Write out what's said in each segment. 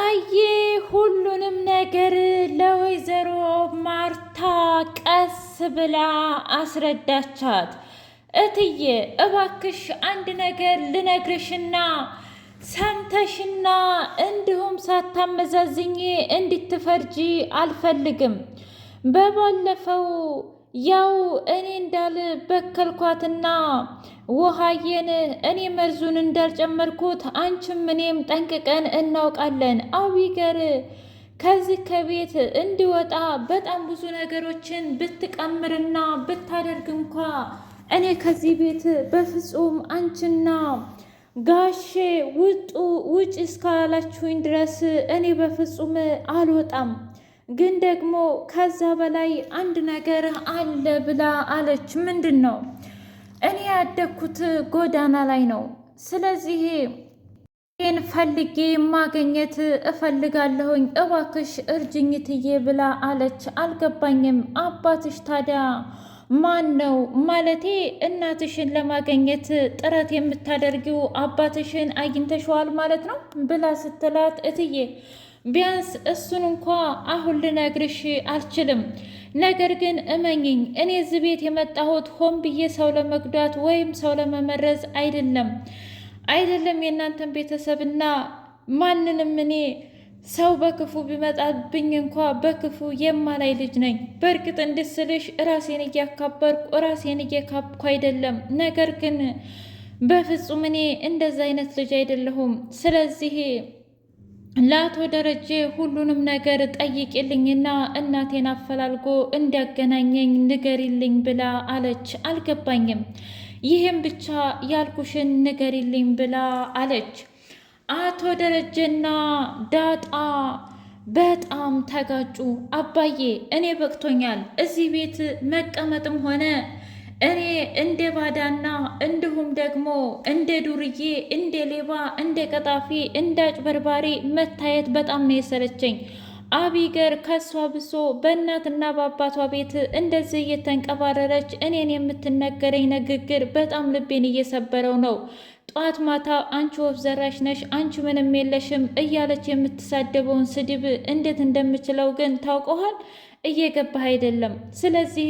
ፀሐዬ ሁሉንም ነገር ለወይዘሮ ማርታ ቀስ ብላ አስረዳቻት። እትዬ እባክሽ አንድ ነገር ልነግርሽና ሰምተሽና እንዲሁም ሳታመዛዝኝ እንድትፈርጂ አልፈልግም። በባለፈው ያው እኔ እንዳልበከልኳትና ውሃዬን እኔ መርዙን እንዳልጨመርኩት አንቺም እኔም ጠንቅቀን እናውቃለን። አቢገር ከዚህ ከቤት እንዲወጣ በጣም ብዙ ነገሮችን ብትቀምርና ብታደርግ እንኳ እኔ ከዚህ ቤት በፍጹም አንቺና ጋሼ ውጭ እስካላችሁኝ ድረስ እኔ በፍጹም አልወጣም። ግን ደግሞ ከዛ በላይ አንድ ነገር አለ ብላ አለች። ምንድን ነው? እኔ ያደግኩት ጎዳና ላይ ነው። ስለዚህ ይህን ፈልጌ ማግኘት እፈልጋለሁኝ። እባክሽ እርጅኝ ትዬ ብላ አለች። አልገባኝም። አባትሽ ታዲያ ማን ነው? ማለቴ እናትሽን ለማግኘት ጥረት የምታደርጊው አባትሽን አግኝተሽዋል ማለት ነው ብላ ስትላት እትዬ ቢያንስ እሱን እንኳ አሁን ልነግርሽ አልችልም። ነገር ግን እመኝኝ እኔ እዚህ ቤት የመጣሁት ሆን ብዬ ሰው ለመጉዳት ወይም ሰው ለመመረዝ አይደለም የእናንተን ቤተሰብና ማንንም እኔ ሰው በክፉ ቢመጣብኝ እንኳ በክፉ የማላይ ልጅ ነኝ። በእርግጥ እንድስልሽ ራሴን እያካበርኩ ራሴን እየካብኩ አይደለም። ነገር ግን በፍጹም እኔ እንደዛ አይነት ልጅ አይደለሁም። ስለዚህ ለአቶ ደረጀ ሁሉንም ነገር ጠይቂልኝና እናቴን አፈላልጎ እንዲያገናኘኝ ንገሪልኝ ብላ አለች። አልገባኝም። ይህም ብቻ ያልኩሽን ንገሪልኝ ብላ አለች። አቶ ደረጀና ዳጣ በጣም ተጋጩ። አባዬ እኔ በቅቶኛል። እዚህ ቤት መቀመጥም ሆነ እኔ እንደ ባዳና እንዲሁም ደግሞ እንደ ዱርዬ፣ እንደ ሌባ፣ እንደ ቀጣፊ፣ እንደ አጭበርባሪ መታየት በጣም ነው የሰለቸኝ። አቢገር ከሷ ብሶ በእናትና በአባቷ ቤት እንደዚህ እየተንቀባረረች እኔን የምትነገረኝ ንግግር በጣም ልቤን እየሰበረው ነው። ጧት ማታ አንቺ ወፍ ዘራሽ ነሽ፣ አንቺ ምንም የለሽም እያለች የምትሳደበውን ስድብ እንዴት እንደምችለው ግን ታውቀዋል። እየገባህ አይደለም። ስለዚህ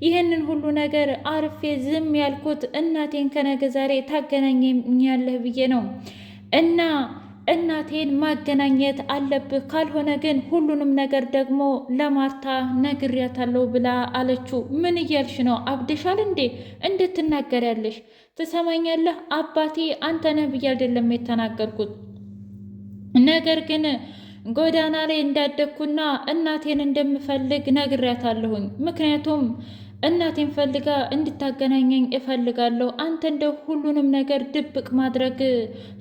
ይህንን ሁሉ ነገር አርፌ ዝም ያልኩት እናቴን ከነገ ዛሬ ታገናኘኛለህ ብዬ ነው። እና እናቴን ማገናኘት አለብህ፣ ካልሆነ ግን ሁሉንም ነገር ደግሞ ለማርታ ነግሬያታለሁ ብላ አለችው። ምን እያልሽ ነው? አብደሻል እንዴ? እንዴት ትናገሪያለሽ? ትሰማኛለህ? አባቴ አንተ ነህ ብዬ አይደለም የተናገርኩት። ነገር ግን ጎዳና ላይ እንዳደግኩና እናቴን እንደምፈልግ ነግሬያታለሁኝ። ምክንያቱም እናቴን ፈልጋ እንድታገናኘኝ እፈልጋለሁ። አንተ እንደ ሁሉንም ነገር ድብቅ ማድረግ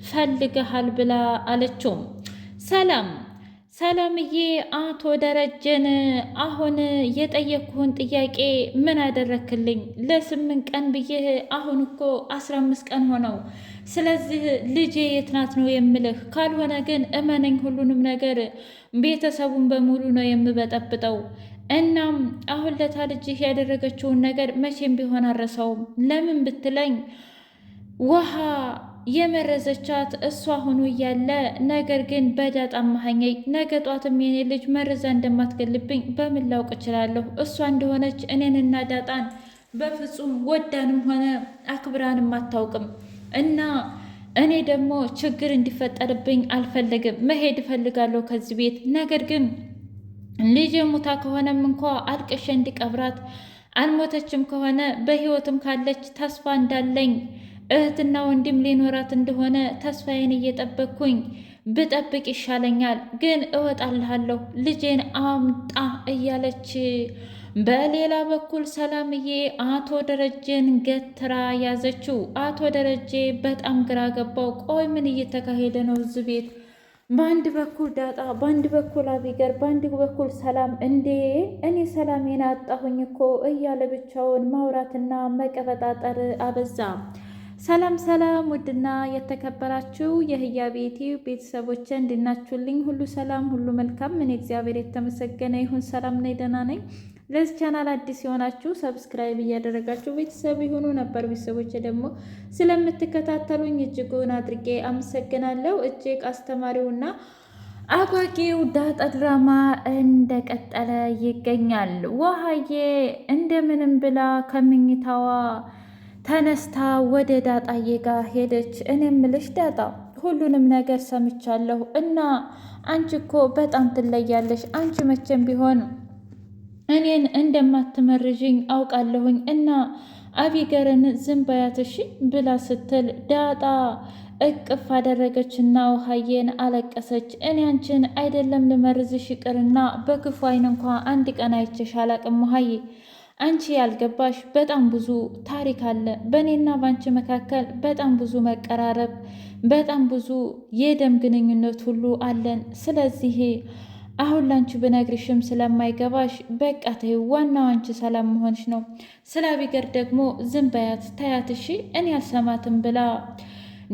ፈልገሃል ብላ አለችው። ሰላምዬ አቶ ደረጀን አሁን የጠየቅኩህን ጥያቄ ምን አደረክልኝ? ለ8 ቀን ብዬህ አሁን እኮ 15 ቀን ሆነው። ስለዚህ ልጄ የት ናት ነው የምልህ። ካልሆነ ግን እመነኝ ሁሉንም ነገር ቤተሰቡን በሙሉ ነው የምበጠብጠው። እናም አሁን ለታ ልጅህ ያደረገችውን ነገር መቼም ቢሆን አረሳውም። ለምን ብትለኝ ውሃ የመረዘቻት እሷ ሆኖ እያለ ነገር ግን በዳጣ አማካኝ ነገ ጧትም የኔ ልጅ መርዛ እንደማትገልብኝ በምን ላውቅ እችላለሁ? እሷ እንደሆነች እኔንና ዳጣን በፍጹም ወዳንም ሆነ አክብራንም አታውቅም። እና እኔ ደግሞ ችግር እንዲፈጠርብኝ አልፈለግም። መሄድ እፈልጋለሁ ከዚህ ቤት። ነገር ግን ልጅ ሙታ ከሆነም እንኳ አልቅሼ እንዲቀብራት፣ አልሞተችም ከሆነ በህይወትም ካለች ተስፋ እንዳለኝ እህትና ወንድም ሊኖራት እንደሆነ ተስፋዬን እየጠበቅኩኝ ብጠብቅ ይሻለኛል። ግን እወጣልሃለሁ ልጄን አምጣ እያለች በሌላ በኩል ሰላምዬ አቶ ደረጀን ገትራ ያዘችው። አቶ ደረጀ በጣም ግራ ገባው። ቆይ ምን እየተካሄደ ነው እዚህ ቤት? በአንድ በኩል ዳጣ፣ በአንድ በኩል አቢገር፣ በአንድ በኩል ሰላም። እንዴ እኔ ሰላሜን አጣሁኝ እኮ እያለ ብቻውን ማውራትና መቀበጣጠር አበዛ። ሰላም ሰላም! ውድና የተከበራችሁ የህያ ቤቴ ቤተሰቦች እንድናችሁልኝ ሁሉ ሰላም ሁሉ መልካም። እኔ እግዚአብሔር የተመሰገነ ይሁን ሰላም ነኝ፣ ደህና ነኝ። ለዚህ ቻናል አዲስ የሆናችሁ ሰብስክራይብ እያደረጋችሁ ቤተሰብ የሆኑ ነበር ቤተሰቦች ደግሞ ስለምትከታተሉኝ እጅጉን አድርጌ አመሰግናለሁ። እጅግ አስተማሪውና አጓጊው ዳጣ ድራማ እንደቀጠለ ይገኛል። ውሃዬ እንደምንም ብላ ከምኝታዋ ተነስታ ወደ ዳጣዬ ጋር ሄደች። እኔ እምልሽ ዳጣ ሁሉንም ነገር ሰምቻለሁ እና አንቺ እኮ በጣም ትለያለሽ። አንቺ መቼም ቢሆን እኔን እንደማትመርዥኝ አውቃለሁኝ እና አቢገርን ዝም በያትሽ ብላ ስትል ዳጣ እቅፍ አደረገችና ውሃዬን አለቀሰች። እኔ አንቺን አይደለም ልመርዝሽ ይቅርና በክፉ አይን እንኳ አንድ ቀን አይቼሽ አላቅም ውሃዬ። አንቺ ያልገባሽ በጣም ብዙ ታሪክ አለ በእኔና ባንቺ መካከል፣ በጣም ብዙ መቀራረብ፣ በጣም ብዙ የደም ግንኙነት ሁሉ አለን። ስለዚህ አሁን ላንቺ ብነግርሽም ስለማይገባሽ በቃ ተይው፣ ዋናው አንቺ ሰላም መሆንሽ ነው። ስለ አቢገር ደግሞ ዝም በያት ታያት እሺ፣ እኔ አልሰማትም ብላ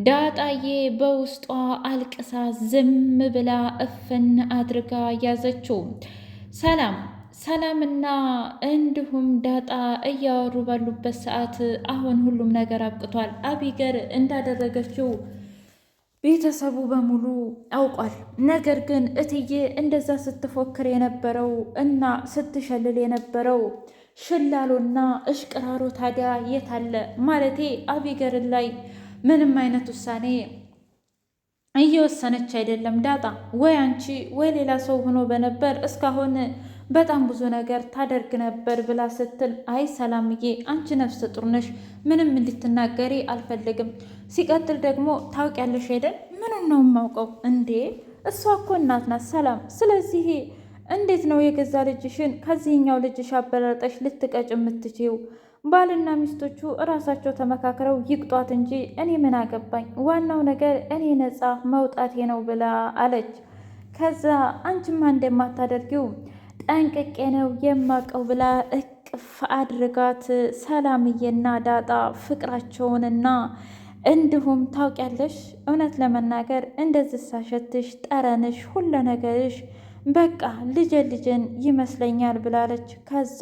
ዳጣዬ በውስጧ አልቅሳ ዝም ብላ እፍን አድርጋ ያዘችው። ሰላምና እንዲሁም ዳጣ እያወሩ ባሉበት ሰዓት አሁን ሁሉም ነገር አብቅቷል። አቢገር እንዳደረገችው ቤተሰቡ በሙሉ አውቋል። ነገር ግን እትዬ እንደዛ ስትፎክር የነበረው እና ስትሸልል የነበረው ሽላሎና እሽቅራሮ ታዲያ የታለ? ማለቴ አቢገርን ላይ ምንም አይነት ውሳኔ እየወሰነች አይደለም ዳጣ። ወይ አንቺ ወይ ሌላ ሰው ሆኖ በነበር እስካሁን በጣም ብዙ ነገር ታደርግ ነበር ብላ ስትል፣ አይ ሰላምዬ አንቺ ነፍሰ ጡር ነሽ፣ ምንም እንድትናገሪ አልፈልግም። ሲቀጥል ደግሞ ታውቂያለሽ አይደል? ምኑን ነው የማውቀው እንዴ? እሷ እኮ እናት ናት ሰላም። ስለዚህ እንዴት ነው የገዛ ልጅሽን ከዚህኛው ልጅሽ አበላልጠሽ ልትቀጭ የምትችይው? ባልና ሚስቶቹ እራሳቸው ተመካክረው ይቅጧት እንጂ እኔ ምን አገባኝ? ዋናው ነገር እኔ ነፃ መውጣቴ ነው ብላ አለች። ከዛ አንቺማ እንደማታደርጊው ጠንቅቄ ነው የማውቀው ብላ እቅፍ አድርጋት ሰላምዬና ዳጣ ፍቅራቸውንና እንዲሁም ታውቂያለሽ፣ እውነት ለመናገር እንደዚህ ሳሸትሽ፣ ጠረንሽ፣ ሁሉ ነገርሽ በቃ ልጅን ይመስለኛል ብላለች። ከዛ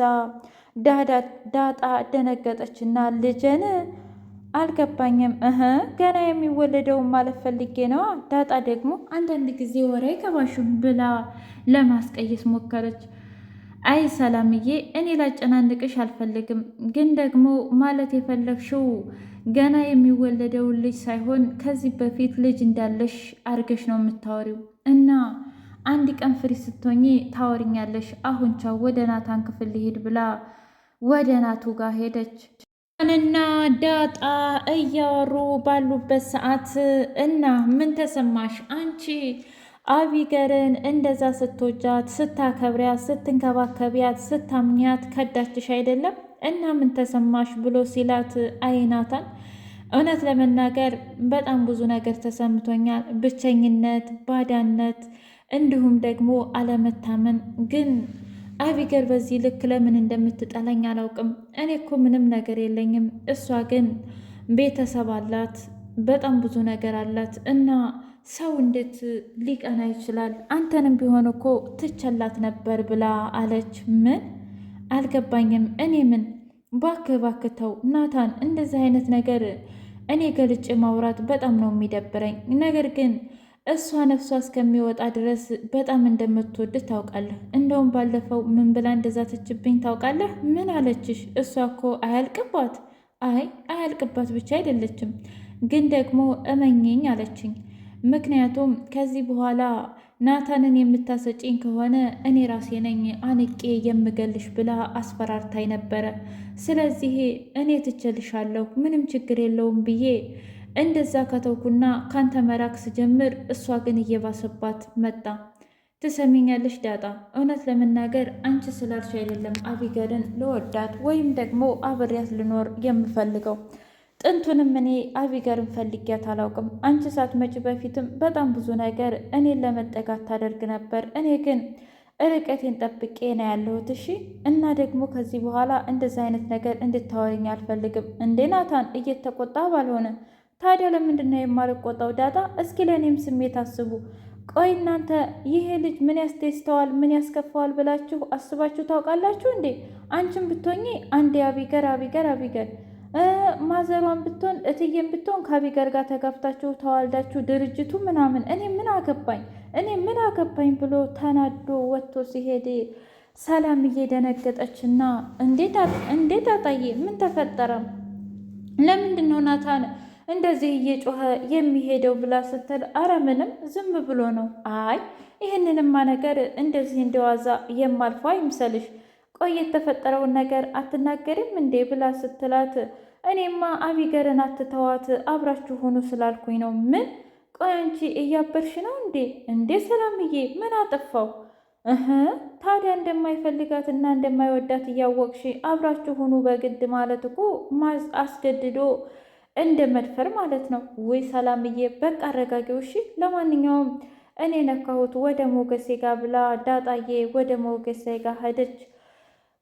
ዳጣ ደነገጠችና ልጅን አልገባኝም ገና የሚወለደውን ማለት ፈልጌ ነዋ። ዳጣ ደግሞ አንዳንድ ጊዜ ወሬ አይገባሽም ብላ ለማስቀየስ ሞከረች። አይ ሰላምዬ እኔ ላጨናንቅሽ አልፈልግም፣ ግን ደግሞ ማለት የፈለግሽው ገና የሚወለደውን ልጅ ሳይሆን ከዚህ በፊት ልጅ እንዳለሽ አድርገሽ ነው የምታወሪው እና አንድ ቀን ፍሪ ስትሆኚ ታወሪኛለሽ። አሁን ቻው ወደ ናታን ክፍል ልሄድ ብላ ወደ ናቱ ጋር ሄደች። እና ዳጣ እያወሩ ባሉበት ሰዓት እና ምን ተሰማሽ አንቺ አቢገርን እንደዛ ስትወጃት፣ ስታከብሪያት፣ ስትንከባከቢያት፣ ስታምኛት ከዳችሽ አይደለም እና ምን ተሰማሽ ብሎ ሲላት፣ አይናታን እውነት ለመናገር በጣም ብዙ ነገር ተሰምቶኛል። ብቸኝነት፣ ባዳነት እንዲሁም ደግሞ አለመታመን። ግን አቢገር በዚህ ልክ ለምን እንደምትጠላኝ አላውቅም። እኔ እኮ ምንም ነገር የለኝም፣ እሷ ግን ቤተሰብ አላት፣ በጣም ብዙ ነገር አላት እና ሰው እንዴት ሊቀና ይችላል? አንተንም ቢሆን እኮ ትቸላት ነበር ብላ አለች። ምን አልገባኝም። እኔ ምን ባክህ ተው ናታን፣ እንደዚህ አይነት ነገር እኔ ገልጬ ማውራት በጣም ነው የሚደብረኝ። ነገር ግን እሷ ነፍሷ እስከሚወጣ ድረስ በጣም እንደምትወድ ታውቃለህ። እንደውም ባለፈው ምን ብላ እንደዛ ተችብኝ ታውቃለህ? ምን አለችሽ? እሷ እኮ አያልቅባት። አይ አያልቅባት ብቻ አይደለችም፣ ግን ደግሞ እመኝኝ አለችኝ። ምክንያቱም ከዚህ በኋላ ናታንን የምታሰጪኝ ከሆነ እኔ ራሴ ነኝ አንቄ የምገልሽ ብላ አስፈራርታኝ ነበረ። ስለዚህ እኔ ትችልሻለሁ ምንም ችግር የለውም ብዬ እንደዛ ከተውኩና ካንተ መራቅ ስጀምር እሷ ግን እየባሰባት መጣ። ትሰሚኛለሽ ዳጣ፣ እውነት ለመናገር አንቺ ስላልሽ አይደለም አቢገርን ልወዳት ወይም ደግሞ አብሬያት ልኖር የምፈልገው። ጥንቱንም እኔ አቢገርን ፈልጊያት አላውቅም። አንቺ ሳትመጪ በፊትም በጣም ብዙ ነገር እኔን ለመጠጋት ታደርግ ነበር። እኔ ግን ርቀቴን ጠብቄ ነው ያለሁት። እሺ እና ደግሞ ከዚህ በኋላ እንደዚህ አይነት ነገር እንድታወሪኝ አልፈልግም። እንዴ ናታን እየተቆጣ ባልሆነ ታዲያ ለምንድን ነው የማልቆጣው? ዳጣ እስኪ ለእኔም ስሜት አስቡ። ቆይ እናንተ ይሄ ልጅ ምን ያስደስተዋል ምን ያስከፋዋል ብላችሁ አስባችሁ ታውቃላችሁ እንዴ? አንቺም ብትሆኚ አንዴ አቢገር ማዘሯን ብትሆን እትዬም ብትሆን ከአቢገር ጋር ተጋብታችሁ ተዋልዳችሁ ድርጅቱ ምናምን እኔ ምን አገባኝ ብሎ ተናዶ ወጥቶ ሲሄድ ሰላምዬ ደነገጠችና እንዴት አጣዬ ምን ተፈጠረ? ለምንድን ነው ናታን እንደዚህ እየጮኸ የሚሄደው ብላ ስትል አረ ምንም ዝም ብሎ ነው። አይ ይህንንማ ነገር እንደዚህ እንደዋዛ የማልፈው አይምሰልሽ። ቆይ የተፈጠረውን ነገር አትናገሪም እንዴ ብላ ስትላት እኔማ አቢገርን አትተዋት አብራችሁ ሆኑ ስላልኩኝ ነው። ምን? ቆይ አንቺ እያበርሽ ነው እንዴ? እንዴ ሰላምዬ ምን አጠፋው? ታዲያ እንደማይፈልጋትና እንደማይወዳት እያወቅሽ አብራችሁ ሆኑ በግድ ማለት እኮ አስገድዶ እንደ መድፈር ማለት ነው። ወይ ሰላምዬ በቃ አረጋጊው እሺ። ለማንኛውም እኔ ነካሁት ወደ ሞገሴ ጋር ብላ ዳጣዬ ወደ ሞገሴ ጋር ሄደች።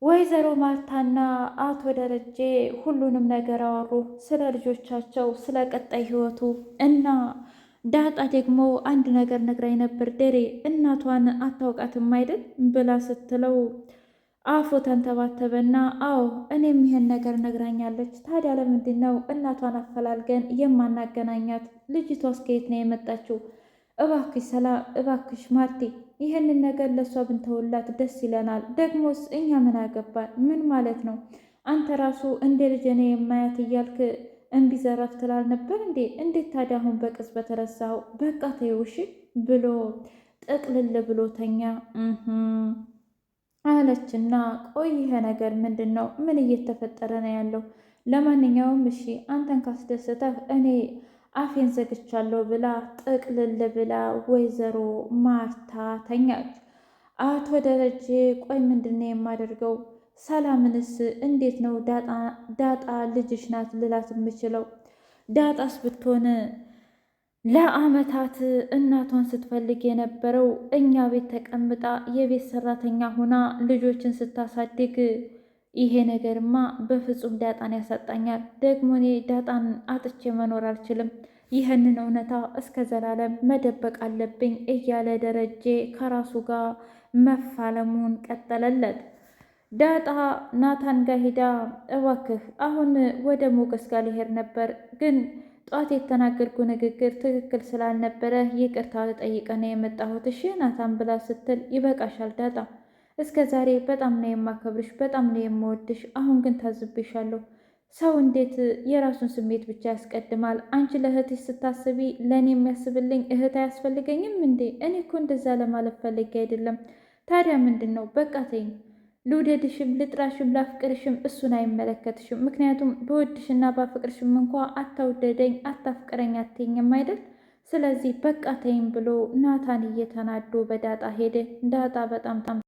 ወይዘሮ ማርታና አቶ ደረጀ ሁሉንም ነገር አወሩ፣ ስለ ልጆቻቸው፣ ስለ ቀጣይ ህይወቱ እና ዳጣ ደግሞ አንድ ነገር ነግራኝ ነበር ደሬ እናቷን አታውቃትም አይደል ብላ ስትለው አፉ ተንተባተበና አዎ እኔም ይሄን ነገር ነግራኛለች። ታዲያ ለምንድን ነው እናቷን አፈላልገን የማናገናኛት? ልጅቷ እስከየት ነው የመጣችው? እባክሽ ሰላም፣ እባክሽ ማርቴ ይህንን ነገር ለእሷ ብንተውላት ደስ ይለናል። ደግሞስ እኛ ምን አገባን? ምን ማለት ነው? አንተ ራሱ እንደ ልጅ እኔ የማያት እያልክ እምቢ ዘረፍ ትላል ነበር እንዴ? እንዴት ታዲያ አሁን በቅጽበት ተረሳኸው? በቃ ተይው እሺ ብሎ ጥቅልል ብሎ ተኛ አለችና ቆይ ይሄ ነገር ምንድን ነው? ምን እየተፈጠረ ነው ያለው? ለማንኛውም እሺ አንተን ካስደሰተህ እኔ አፌን ዘግቻለሁ ብላ ጥቅልል ብላ ወይዘሮ ማርታ ተኛች። አቶ ደረጀ ቆይ ምንድን ነው የማደርገው? ሰላምንስ እንዴት ነው ዳጣ ልጅሽ ናት ልላት የምችለው? ዳጣስ ብትሆን ለአመታት እናቷን ስትፈልግ የነበረው እኛ ቤት ተቀምጣ የቤት ሰራተኛ ሆና ልጆችን ስታሳድግ፣ ይሄ ነገርማ በፍጹም ዳጣን ያሳጣኛል። ደግሞ እኔ ዳጣን አጥቼ መኖር አልችልም። ይህንን እውነታ እስከ ዘላለም መደበቅ አለብኝ እያለ ደረጀ ከራሱ ጋር መፋለሙን ቀጠለለት። ዳጣ ናታን ጋር ሂዳ እባክህ አሁን ወደ ሞገስ ጋር ሊሄድ ነበር ግን ጧት የተናገርኩ ንግግር ትክክል ስላልነበረ ይቅርታ ልጠይቀ ነው የመጣሁት እሺ ናታን ብላ ስትል ይበቃሻል ዳጣ፣ እስከ ዛሬ በጣም ነው የማከብርሽ፣ በጣም ነው የምወድሽ። አሁን ግን ታዝብሻለሁ። ሰው እንዴት የራሱን ስሜት ብቻ ያስቀድማል? አንቺ ለእህትሽ ስታስቢ ለእኔ የሚያስብልኝ እህት አያስፈልገኝም እንዴ? እኔ እኮ እንደዛ ለማለት ፈልጌ አይደለም። ታዲያ ምንድን ነው? በቃ ተይኝ። ልውደድሽም ልጥራሽም ላፍቅርሽም እሱን አይመለከትሽም። ምክንያቱም በወድሽና ባፍቅርሽም እንኳ አታውደደኝ አታፍቅረኝ አትይኝም አይደል? ስለዚህ በቃ ተይኝ ብሎ ናታን እየተናዶ በዳጣ ሄደ። ዳጣ በጣም